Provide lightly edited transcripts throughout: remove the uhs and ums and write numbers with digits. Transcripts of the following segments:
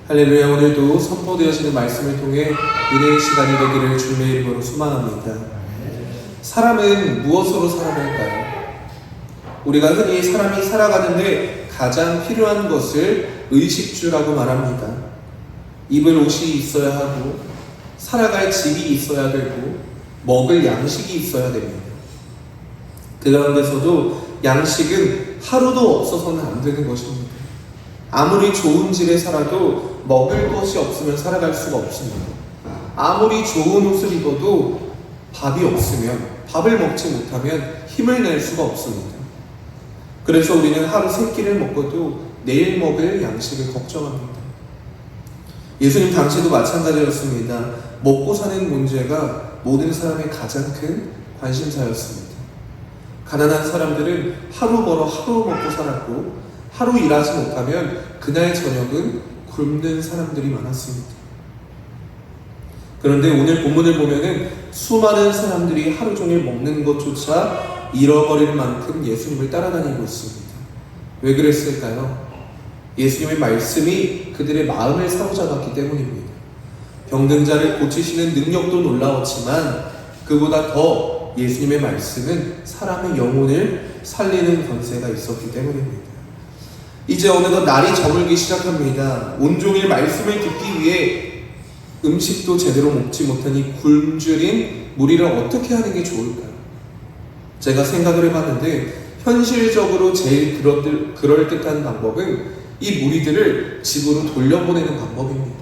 할렐루야. 오늘도 선포되어지는 말씀을 통해 은혜의 시간이 되기를 주님의 이름으로 소망합니다. 사람은 무엇으로 살아갈까요? 우리가 흔히 사람이 살아가는데 가장 필요한 것을 의식주라고 말합니다. 입을 옷이 있어야 하고 살아갈 집이 있어야 되고 먹을 양식이 있어야 됩니다. 그 가운데서도 양식은 하루도 없어서는 안 되는 것입니다. 아무리 좋은 집에 살아도 먹을 것이 없으면 살아갈 수가 없습니다. 아무리 좋은 옷을 입어도 밥이 없으면, 밥을 먹지 못하면 힘을 낼 수가 없습니다. 그래서 우리는 하루 세 끼를 먹고도 내일 먹을 양식을 걱정합니다. 예수님 당시도 마찬가지였습니다. 먹고 사는 문제가 모든 사람의 가장 큰 관심사였습니다. 가난한 사람들은 하루 벌어 하루 먹고 살았고, 하루 일하지 못하면 그날 저녁은 굶는 사람들이 많았습니다. 그런데 오늘 본문을 보면은 수많은 사람들이 하루 종일 먹는 것조차 잃어버릴 만큼 예수님을 따라다니고 있습니다. 왜 그랬을까요? 예수님의 말씀이 그들의 마음을 사로잡았기 때문입니다. 병든 자를 고치시는 능력도 놀라웠지만 그보다 더 예수님의 말씀은 사람의 영혼을 살리는 권세가 있었기 때문입니다. 이제 어느덧 날이 저물기 시작합니다. 온종일 말씀을 듣기 위해 음식도 제대로 먹지 못하니 굶주린 무리를 어떻게 하는 게 좋을까요? 제가 생각을 해봤는데 현실적으로 제일 그럴듯한 방법은 이 무리들을 집으로 돌려보내는 방법입니다.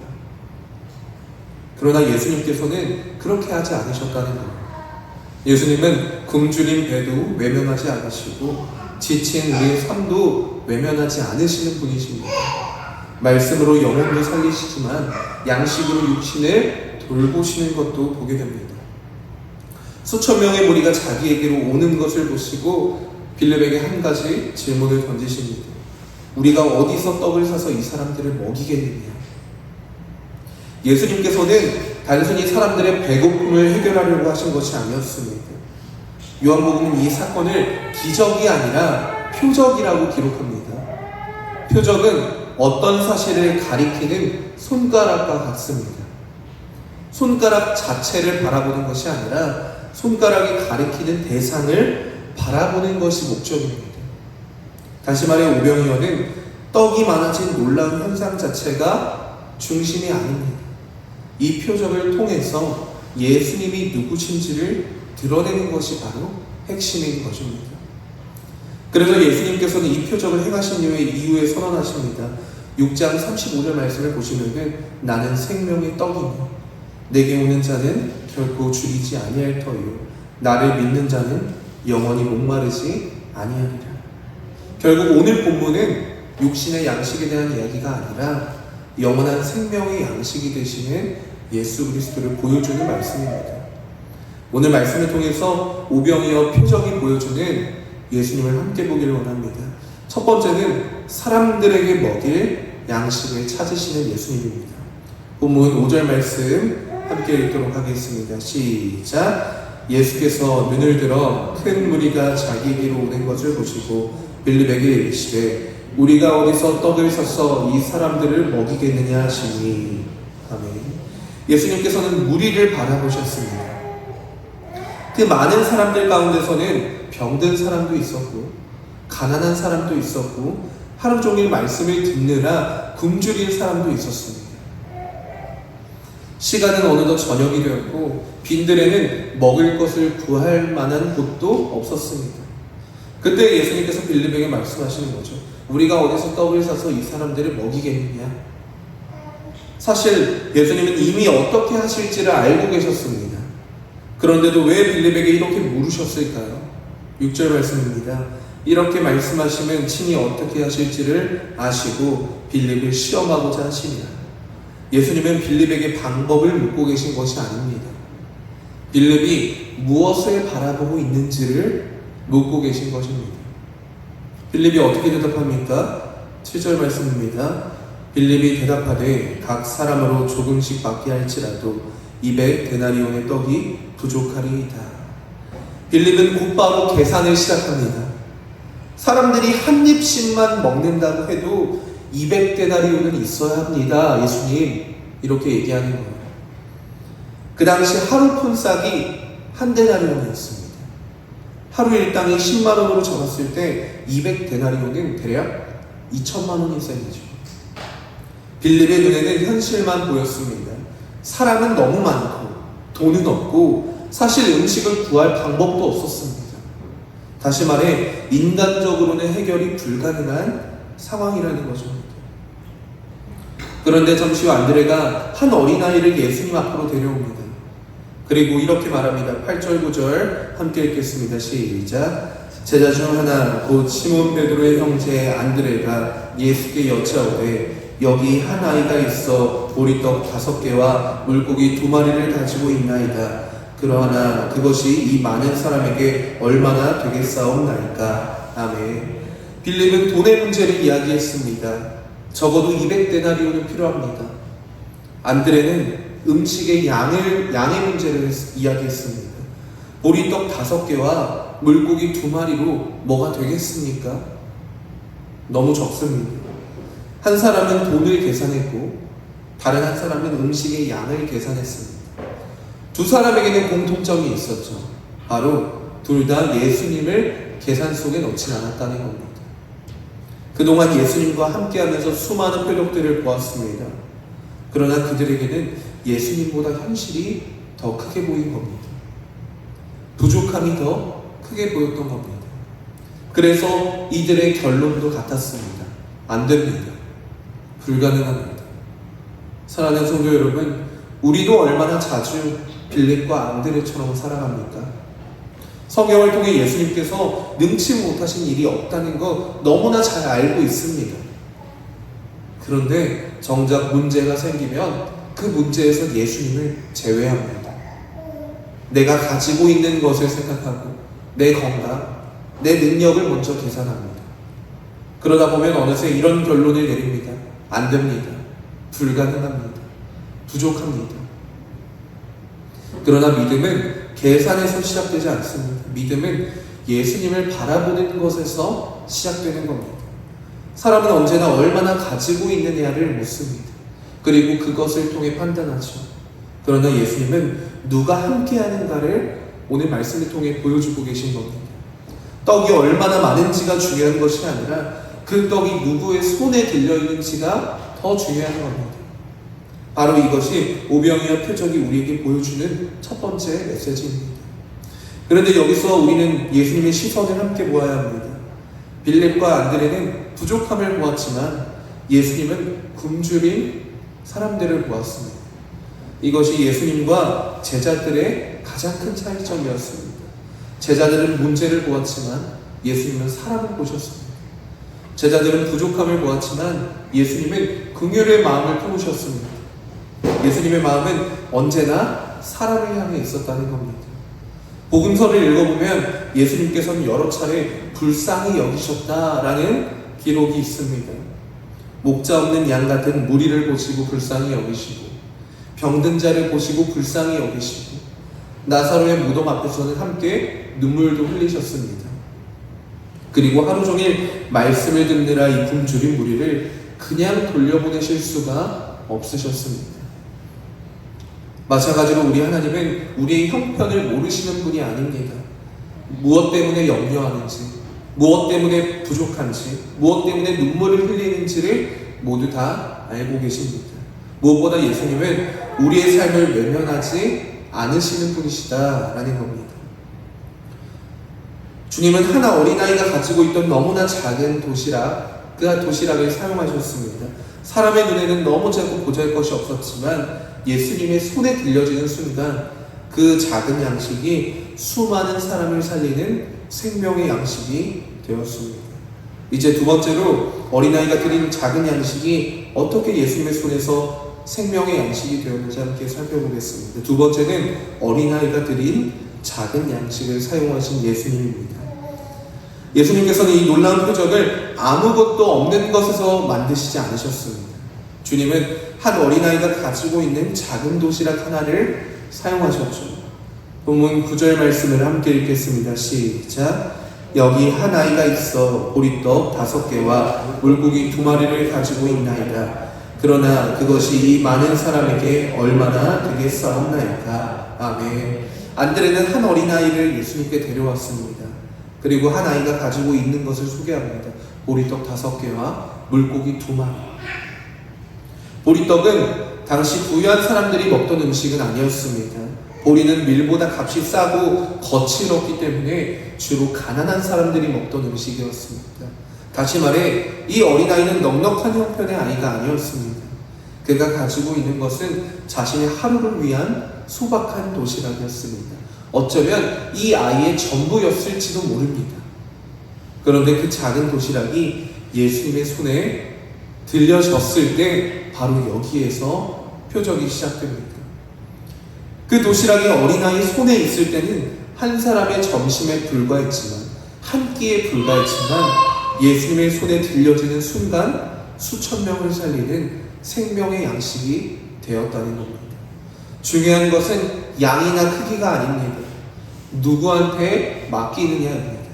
그러나 예수님께서는 그렇게 하지 않으셨다는 겁니다. 예수님은 굶주린 배도 외면하지 않으시고 지친 우리의 삶도 외면하지 않으시는 분이십니다. 말씀으로 영혼도 살리시지만 양식으로 육신을 돌보시는 것도 보게 됩니다. 수천 명의 무리가 자기에게로 오는 것을 보시고 빌립에게 한 가지 질문을 던지십니다. 우리가 어디서 떡을 사서 이 사람들을 먹이겠느냐? 예수님께서는 단순히 사람들의 배고픔을 해결하려고 하신 것이 아니었습니다. 요한복음은 이 사건을 기적이 아니라 표적이라고 기록합니다. 표적은 어떤 사실을 가리키는 손가락과 같습니다. 손가락 자체를 바라보는 것이 아니라 손가락이 가리키는 대상을 바라보는 것이 목적입니다. 다시 말해 오병이어는 떡이 많아진 놀라운 현상 자체가 중심이 아닙니다. 이 표적을 통해서 예수님이 누구신지를 드러내는 것이 바로 핵심인 것입니다. 그래서 예수님께서는 이 표적을 행하신 이후에 선언하십니다. 6장 35절 말씀을 보시면 나는 생명의 떡이며 내게 오는 자는 결코 줄이지 아니할 터이요 나를 믿는 자는 영원히 목마르지 아니하리라. 결국 오늘 본문은 육신의 양식에 대한 이야기가 아니라 영원한 생명의 양식이 되시는 예수 그리스도를 보여주는 말씀입니다. 오늘 말씀을 통해서 오병이어 표적이 보여주는 예수님을 함께 보기를 원합니다. 첫 번째는 사람들에게 먹일 양식을 찾으시는 예수님입니다. 본문 5절 말씀 함께 읽도록 하겠습니다. 시작. 예수께서 눈을 들어 큰 무리가 자기에게로 오는 것을 보시고 빌립에게 이르시되 우리가 어디서 떡을 사서 이 사람들을 먹이겠느냐 하시니. 아멘. 예수님께서는 무리를 바라보셨습니다. 그 많은 사람들 가운데서는 병든 사람도 있었고 가난한 사람도 있었고 하루 종일 말씀을 듣느라 굶주린 사람도 있었습니다. 시간은 어느덧 저녁이 되었고 빈들에는 먹을 것을 구할 만한 곳도 없었습니다. 그때 예수님께서 빌립에게 말씀하시는 거죠. 우리가 어디서 떡을 사서 이 사람들을 먹이겠느냐? 사실 예수님은 이미 어떻게 하실지를 알고 계셨습니다. 그런데도 왜 빌립에게 이렇게 물으셨을까요? 6절 말씀입니다. 이렇게 말씀하시면 친히 어떻게 하실지를 아시고 빌립을 시험하고자 하시니라. 예수님은 빌립에게 방법을 묻고 계신 것이 아닙니다. 빌립이 무엇을 바라보고 있는지를 묻고 계신 것입니다. 빌립이 어떻게 대답합니까? 7절 말씀입니다. 빌립이 대답하되 각 사람으로 조금씩 받게 할지라도 입에 데나리온의 떡이 부족하리이다. 빌립은 곧바로 계산을 시작합니다. 사람들이 한 입씩만 먹는다고 해도 200데나리온은 있어야 합니다. 예수님 이렇게 얘기하는 거예요. 그 당시 하루 폰싹이 한 데나리온이었습니다. 하루 일당이 10만 원으로 적었을 때 200데나리온은 대략 2천만 원이 셈이죠. 빌립의 눈에는 현실만 보였습니다. 사람은 너무 많고 돈은 없고 사실 음식을 구할 방법도 없었습니다. 다시 말해 인간적으로는 해결이 불가능한 상황이라는 거죠. 그런데 잠시 후 안드레가 한 어린아이를 예수님 앞으로 데려옵니다. 그리고 이렇게 말합니다. 8절 9절 함께 읽겠습니다. 시작. 제자 중 하나 곧 시몬 베드로의 형제 안드레가 예수께 여짜오되 여기 한 아이가 있어 보리떡 5개와 물고기 2마리를 가지고 있나이다. 그러나 그것이 이 많은 사람에게 얼마나 되겠사옵나이까. 아멘. 빌립은 돈의 문제를 이야기했습니다. 적어도 200데나리온은 필요합니다. 안드레는 음식의 양의 문제를 이야기했습니다. 보리떡 5개와 물고기 2마리로 뭐가 되겠습니까? 너무 적습니다. 한 사람은 돈을 계산했고 다른 한 사람은 음식의 양을 계산했습니다. 두 사람에게는 공통점이 있었죠. 바로 둘 다 예수님을 계산 속에 넣지 않았다는 겁니다. 그동안 예수님과 함께하면서 수많은 표적들을 보았습니다. 그러나 그들에게는 예수님보다 현실이 더 크게 보인 겁니다. 부족함이 더 크게 보였던 겁니다. 그래서 이들의 결론도 같았습니다. 안 됩니다. 불가능합니다. 사랑하는 성도 여러분, 우리도 얼마나 자주 빌립과 안드레처럼 살아갑니까? 성경을 통해 예수님께서 능치 못하신 일이 없다는 거 너무나 잘 알고 있습니다. 그런데 정작 문제가 생기면 그 문제에서 예수님을 제외합니다. 내가 가지고 있는 것을 생각하고 내 건강, 내 능력을 먼저 계산합니다. 그러다 보면 어느새 이런 결론을 내립니다. 안 됩니다. 불가능합니다. 부족합니다. 그러나 믿음은 계산에서 시작되지 않습니다. 믿음은 예수님을 바라보는 것에서 시작되는 겁니다. 사람은 언제나 얼마나 가지고 있느냐를 묻습니다. 그리고 그것을 통해 판단하죠. 그러나 예수님은 누가 함께하는가를 오늘 말씀을 통해 보여주고 계신 겁니다. 떡이 얼마나 많은지가 중요한 것이 아니라 그 떡이 누구의 손에 들려있는지가 더 중요한 겁니다. 바로 이것이 오병이어 표적이 우리에게 보여주는 첫 번째 메시지입니다. 그런데 여기서 우리는 예수님의 시선을 함께 보아야 합니다. 빌립과 안드레는 부족함을 보았지만 예수님은 굶주린 사람들을 보았습니다. 이것이 예수님과 제자들의 가장 큰 차이점이었습니다. 제자들은 문제를 보았지만 예수님은 사람을 보셨습니다. 제자들은 부족함을 보았지만 예수님은 긍휼의 마음을 품으셨습니다. 예수님의 마음은 언제나 사람을 향해 있었다는 겁니다. 복음서를 읽어보면 예수님께서는 여러 차례 불쌍히 여기셨다라는 기록이 있습니다. 목자 없는 양 같은 무리를 보시고 불쌍히 여기시고, 병든 자를 보시고 불쌍히 여기시고, 나사로의 무덤 앞에서는 함께 눈물도 흘리셨습니다. 그리고 하루 종일 말씀을 듣느라 이 굶주린 무리를 그냥 돌려보내실 수가 없으셨습니다. 마찬가지로 우리 하나님은 우리의 형편을 모르시는 분이 아닙니다. 무엇 때문에 염려하는지, 무엇 때문에 부족한지, 무엇 때문에 눈물을 흘리는지를 모두 다 알고 계십니다. 무엇보다 예수님은 우리의 삶을 외면하지 않으시는 분이시다라는 겁니다. 주님은 하나 어린아이가 가지고 있던 너무나 작은 도시락, 그 도시락을 사용하셨습니다. 사람의 눈에는 너무 작고 보잘것이 없었지만 예수님의 손에 들려지는 순간 그 작은 양식이 수많은 사람을 살리는 생명의 양식이 되었습니다. 이제 두 번째로 어린아이가 드린 작은 양식이 어떻게 예수님의 손에서 생명의 양식이 되었는지 함께 살펴보겠습니다. 두 번째는 어린아이가 드린 작은 양식을 사용하신 예수님입니다. 예수님께서는 이 놀라운 표적을 아무것도 없는 것에서 만드시지 않으셨습니다. 주님은 한 어린아이가 가지고 있는 작은 도시락 하나를 사용하셨죠. 본문 9절 말씀을 함께 읽겠습니다. 시작. 여기 한 아이가 있어 보리떡 5개와 물고기 2마리를 가지고 있나이다. 그러나 그것이 이 많은 사람에게 얼마나 되겠사옵나이까. 아멘. 안드레는 한 어린아이를 예수님께 데려왔습니다. 그리고 한 아이가 가지고 있는 것을 소개합니다. 보리떡 5개와 물고기 2마리. 보리떡은 당시 부유한 사람들이 먹던 음식은 아니었습니다. 보리는 밀보다 값이 싸고 거칠었기 때문에 주로 가난한 사람들이 먹던 음식이었습니다. 다시 말해 이 어린아이는 넉넉한 형편의 아이가 아니었습니다. 그가 가지고 있는 것은 자신의 하루를 위한 소박한 도시락이었습니다. 어쩌면 이 아이의 전부였을지도 모릅니다. 그런데 그 작은 도시락이 예수님의 손에 들려졌을 때 바로 여기에서 표적이 시작됩니다. 그 도시락이 어린아이 손에 있을 때는 한 사람의 점심에 불과했지만, 한 끼에 불과했지만 예수님의 손에 들려지는 순간 수천 명을 살리는 생명의 양식이 되었다는 겁니다. 중요한 것은 양이나 크기가 아닙니다. 누구한테 맡기느냐입니다.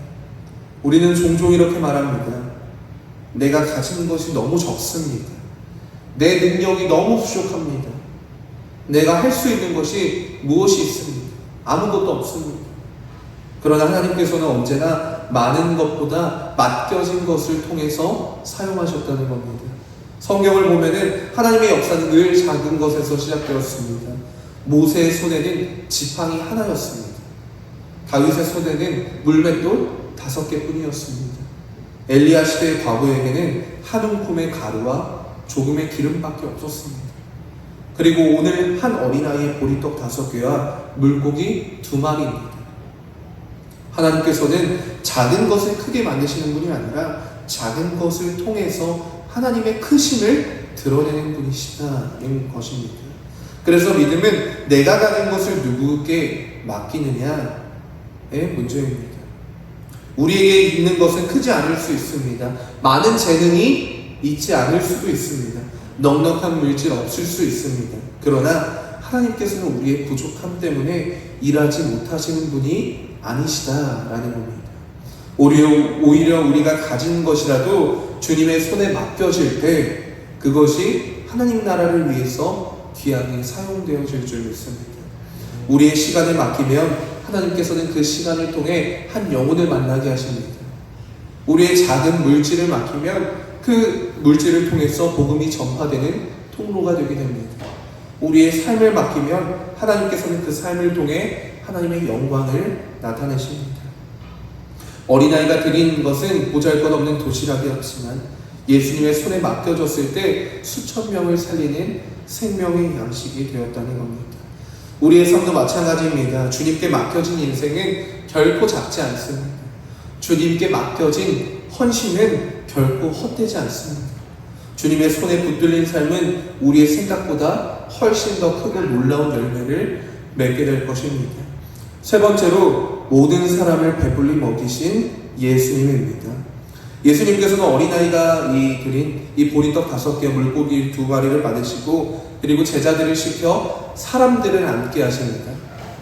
우리는 종종 이렇게 말합니다. 내가 가진 것이 너무 적습니다. 내 능력이 너무 부족합니다. 내가 할 수 있는 것이 무엇이 있습니까? 아무것도 없습니다. 그러나 하나님께서는 언제나 많은 것보다 맡겨진 것을 통해서 사용하셨다는 겁니다. 성경을 보면은 하나님의 역사는 늘 작은 것에서 시작되었습니다. 모세의 손에는 지팡이 하나였습니다. 다윗의 손에는 물맷돌 5개뿐이었습니다. 엘리야 시대의 과부에게는 한 움큼의 가루와 조금의 기름밖에 없었습니다. 그리고 오늘 한 어린아이의 보리떡 5개와 물고기 2마리입니다. 하나님께서는 작은 것을 크게 만드시는 분이 아니라 작은 것을 통해서 하나님의 크심을 드러내는 분이시다는 것입니다. 그래서 믿음은 내가 가진 것을 누구에게 맡기느냐의 문제입니다. 우리에게 있는 것은 크지 않을 수 있습니다. 많은 재능이 있지 않을 수도 있습니다. 넉넉한 물질 없을 수 있습니다. 그러나 하나님께서는 우리의 부족함 때문에 일하지 못하시는 분이 아니시다라는 겁니다. 오히려 우리가 가진 것이라도 주님의 손에 맡겨질 때 그것이 하나님 나라를 위해서 귀하게 사용되어질 줄 믿습니다. 우리의 시간을 맡기면 하나님께서는 그 시간을 통해 한 영혼을 만나게 하십니다. 우리의 작은 물질을 맡기면 그 물질을 통해서 복음이 전파되는 통로가 되게 됩니다. 우리의 삶을 맡기면 하나님께서는 그 삶을 통해 하나님의 영광을 나타내십니다. 어린아이가 드린 것은 보잘것없는 도시락이었지만 예수님의 손에 맡겨졌을 때 수천 명을 살리는 생명의 양식이 되었다는 겁니다. 우리의 삶도 마찬가지입니다. 주님께 맡겨진 인생은 결코 작지 않습니다. 주님께 맡겨진 헌신은 결코 헛되지 않습니다. 주님의 손에 붙들린 삶은 우리의 생각보다 훨씬 더 크고 놀라운 열매를 맺게 될 것입니다. 세 번째로 모든 사람을 배불리 먹이신 예수님입니다. 예수님께서는 어린아이가 드린 이 보리떡 5개, 물고기 2마리를 받으시고 그리고 제자들을 시켜 사람들을 앉게 하십니다.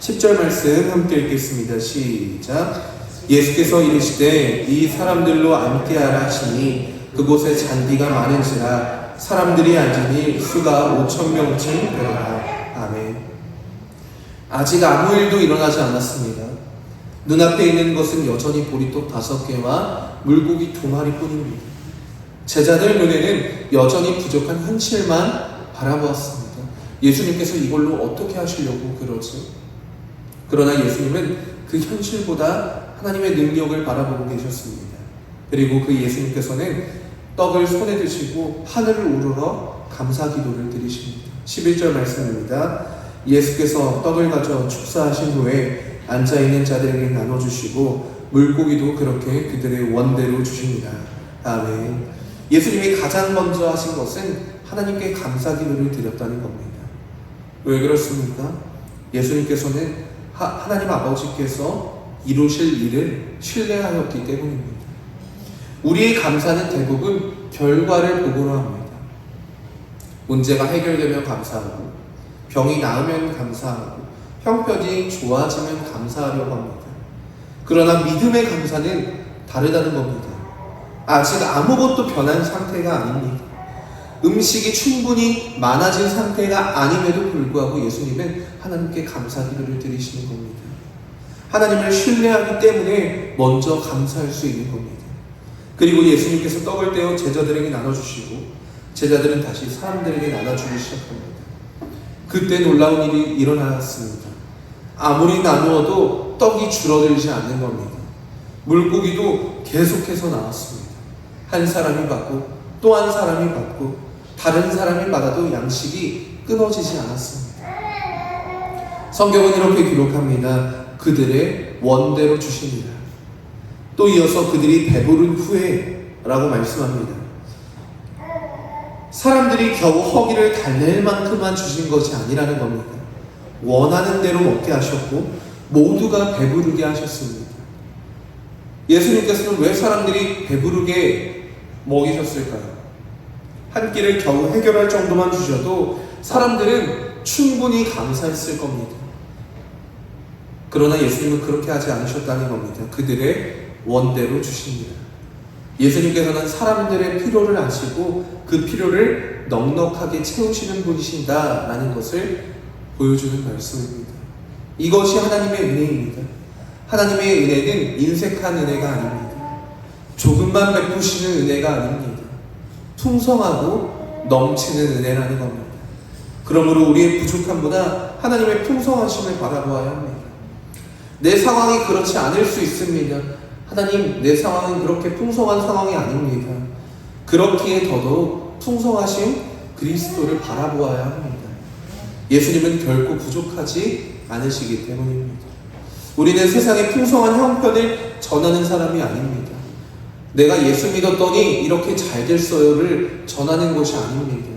10절 말씀 함께 읽겠습니다. 시작. 예수께서 이르시되 이 사람들로 앉게 하라 하시니 그곳에 잔디가 많은지라 사람들이 앉으니 수가 5,000명쯤 되더라. 아멘. 아직 아무 일도 일어나지 않았습니다. 눈앞에 있는 것은 여전히 보리떡 5개와 물고기 2마리 뿐입니다. 제자들 눈에는 여전히 부족한 현실만 바라보았습니다. 예수님께서 이걸로 어떻게 하시려고 그러지? 그러나 예수님은 그 현실보다 하나님의 능력을 바라보고 계셨습니다. 그리고 그 예수님께서는 떡을 손에 드시고 하늘을 우러러 감사 기도를 드리십니다. 11절 말씀입니다. 예수께서 떡을 가져 축사하신 후에 앉아있는 자들에게 나눠주시고 물고기도 그렇게 그들의 원대로 주십니다. 아멘. 예수님이 가장 먼저 하신 것은 하나님께 감사 기도를 드렸다는 겁니다. 왜 그렇습니까? 예수님께서는 하나님 아버지께서 이루실 일을 신뢰하였기 때문입니다. 우리의 감사는 대부분 결과를 보고로 합니다. 문제가 해결되면 감사하고 병이 나으면 감사하고 형편이 좋아지면 감사하려고 합니다. 그러나 믿음의 감사는 다르다는 겁니다. 아직 아무것도 변한 상태가 아닙니다. 음식이 충분히 많아진 상태가 아님에도 불구하고 예수님은 하나님께 감사 기도를 드리시는 겁니다. 하나님을 신뢰하기 때문에 먼저 감사할 수 있는 겁니다. 그리고 예수님께서 떡을 떼어 제자들에게 나눠주시고 제자들은 다시 사람들에게 나눠주기 시작합니다. 그때 놀라운 일이 일어났습니다. 아무리 나누어도 떡이 줄어들지 않는 겁니다. 물고기도 계속해서 나왔습니다. 한 사람이 받고 또 한 사람이 받고 다른 사람이 받아도 양식이 끊어지지 않았습니다. 성경은 이렇게 기록합니다. 그들의 원대로 주시니라. 또 이어서 그들이 배부른 후에 라고 말씀합니다. 사람들이 겨우 허기를 달랠 만큼만 주신 것이 아니라는 겁니다. 원하는 대로 먹게 하셨고 모두가 배부르게 하셨습니다. 예수님께서는 왜 사람들이 배부르게 먹이셨을까요? 한 끼를 겨우 해결할 정도만 주셔도 사람들은 충분히 감사했을 겁니다. 그러나 예수님은 그렇게 하지 않으셨다는 겁니다. 그들의 원대로 주십니다. 예수님께서는 사람들의 필요를 아시고 그 필요를 넉넉하게 채우시는 분이신다라는 것을 보여주는 말씀입니다. 이것이 하나님의 은혜입니다. 하나님의 은혜는 인색한 은혜가 아닙니다. 조금만 베푸시는 은혜가 아닙니다. 풍성하고 넘치는 은혜라는 겁니다. 그러므로 우리의 부족함보다 하나님의 풍성하심을 바라보아야 합니다. 내 상황이 그렇지 않을 수 있습니다. 하나님, 내 상황은 그렇게 풍성한 상황이 아닙니다. 그렇기에 더더욱 풍성하신 그리스도를 바라보아야 합니다. 예수님은 결코 부족하지 않으시기 때문입니다. 우리는 세상의 풍성한 형편을 전하는 사람이 아닙니다. 내가 예수 믿었더니 이렇게 잘 됐어요를 전하는 것이 아닙니다.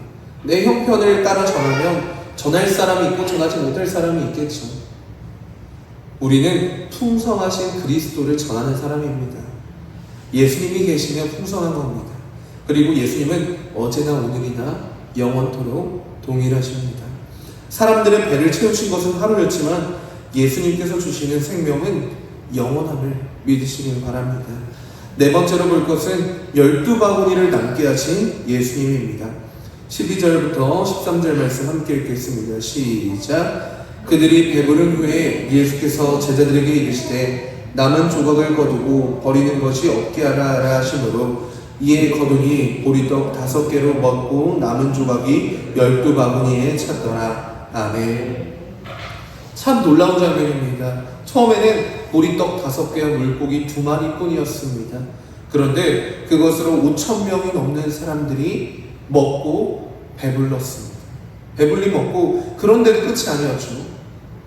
내 형편을 따라 전하면 전할 사람이 있고 전하지 못할 사람이 있겠죠. 우리는 풍성하신 그리스도를 전하는 사람입니다. 예수님이 계시면 풍성한 겁니다. 그리고 예수님은 어제나 오늘이나 영원토록 동일하십니다. 사람들의 배를 채우신 것은 하루였지만 예수님께서 주시는 생명은 영원함을 믿으시길 바랍니다. 네 번째로 볼 것은 12바구니를 남게 하신 예수님입니다. 12절부터 13절 말씀 함께 읽겠습니다. 시작. 그들이 배부른 후에 예수께서 제자들에게 이르시되 남은 조각을 거두고 버리는 것이 없게 하라 하시므로 이에 거두니 보리떡 5개로 먹고 남은 조각이 12바구니에 찼더라. 아멘. 참 놀라운 장면입니다. 처음에는 보리떡 5개와 물고기 2마리 뿐이었습니다. 그런데 그것으로 5,000명이 넘는 사람들이 먹고 배불렀습니다. 배불리 먹고, 그런데도 끝이 아니었죠.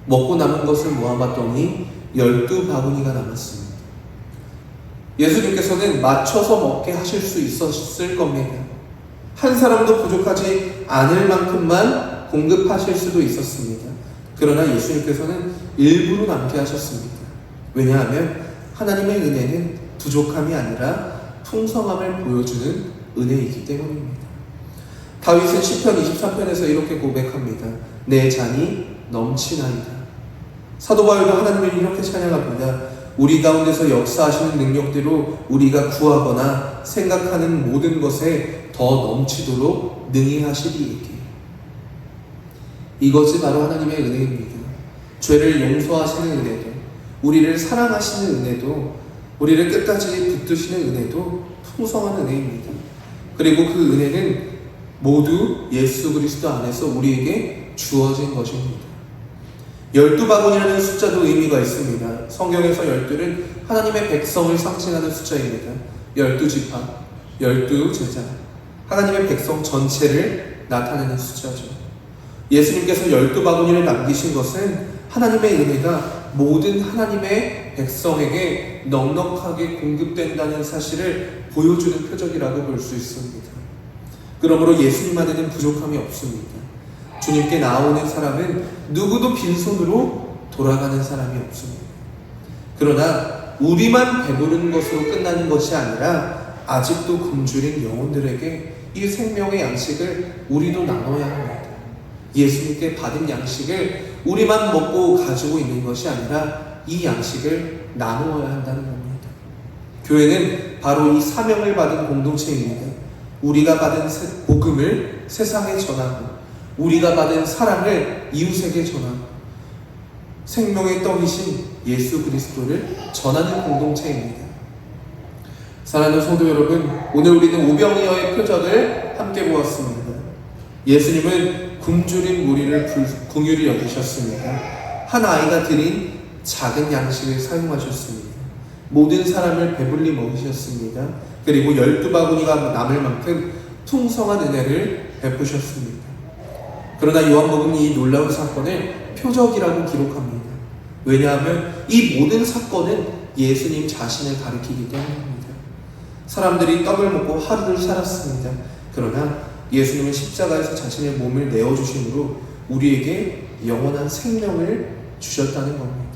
먹고 남은 것을 모아봤더니 12바구니가 남았습니다. 예수님께서는 맞춰서 먹게 하실 수 있었을 겁니다. 한 사람도 부족하지 않을 만큼만 공급하실 수도 있었습니다. 그러나 예수님께서는 일부러 남게 하셨습니다. 왜냐하면 하나님의 은혜는 부족함이 아니라 풍성함을 보여주는 은혜이기 때문입니다. 다윗은 시편 23편에서 이렇게 고백합니다. 내 잔이 넘치나이다. 사도 바울도 하나님을 이렇게 찬양합니다. 우리 가운데서 역사하시는 능력대로 우리가 구하거나 생각하는 모든 것에 더 넘치도록 능히 하시리이기. 이것이 바로 하나님의 은혜입니다. 죄를 용서하시는 은혜도, 우리를 사랑하시는 은혜도, 우리를 끝까지 붙드시는 은혜도 풍성한 은혜입니다. 그리고 그 은혜는 모두 예수 그리스도 안에서 우리에게 주어진 것입니다. 12바구니라는 숫자도 의미가 있습니다. 성경에서 12는 하나님의 백성을 상징하는 숫자입니다. 12지파, 12제자, 하나님의 백성 전체를 나타내는 숫자죠. 예수님께서 12바구니를 남기신 것은 하나님의 은혜가 모든 하나님의 백성에게 넉넉하게 공급된다는 사실을 보여주는 표적이라고 볼 수 있습니다. 그러므로 예수님 안에는 부족함이 없습니다. 주님께 나오는 사람은 누구도 빈손으로 돌아가는 사람이 없습니다. 그러나 우리만 배부른 것으로 끝나는 것이 아니라 아직도 굶주린 영혼들에게 이 생명의 양식을 우리도 나눠야 합니다. 예수님께 받은 양식을 우리만 먹고 가지고 있는 것이 아니라 이 양식을 나누어야 한다는 겁니다. 교회는 바로 이 사명을 받은 공동체입니다. 우리가 받은 복음을 세상에 전하고 우리가 받은 사랑을 이웃에게 전하고 생명의 떡이신 예수 그리스도를 전하는 공동체입니다. 사랑하는 성도 여러분, 오늘 우리는 오병이어의 표적을 함께 보았습니다. 예수님은 굶주린 무리를 긍휼히 여기셨습니다. 한 아이가 드린 작은 양식을 사용하셨습니다. 모든 사람을 배불리 먹이셨습니다. 그리고 12바구니가 남을 만큼 풍성한 은혜를 베푸셨습니다. 그러나 요한복음이 이 놀라운 사건을 표적이라고 기록합니다. 왜냐하면 이 모든 사건은 예수님 자신을 가리키기 때문입니다. 사람들이 떡을 먹고 하루를 살았습니다. 그러나 예수님은 십자가에서 자신의 몸을 내어주심으로 우리에게 영원한 생명을 주셨다는 겁니다.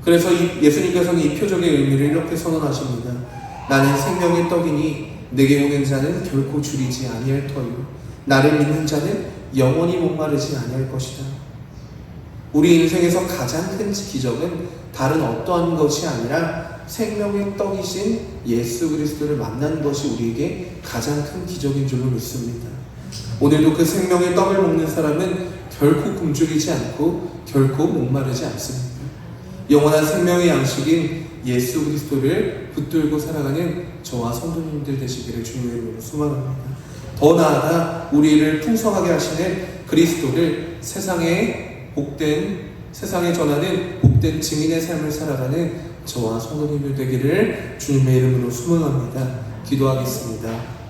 그래서 예수님께서는 이 표적의 의미를 이렇게 선언하십니다. 나는 생명의 떡이니 내게 오는 자는 결코 줄이지 아니할 터이요 나를 믿는 자는 영원히 목마르지 아니할 것이다. 우리 인생에서 가장 큰 기적은 다른 어떠한 것이 아니라 생명의 떡이신 예수 그리스도를 만나는 것이 우리에게 가장 큰 기적인 줄로 믿습니다. 오늘도 그 생명의 떡을 먹는 사람은 결코 굶주리지 않고 결코 목마르지 않습니다. 영원한 생명의 양식인 예수 그리스도를 붙들고 살아가는 저와 성도님들 되시기를 주님의 이름으로 소망합니다. 더 나아가 우리를 풍성하게 하시는 그리스도를 세상에 전하는 복된 증인의 삶을 살아가는 저와 성도님들 되기를 주님의 이름으로 소망합니다. 기도하겠습니다.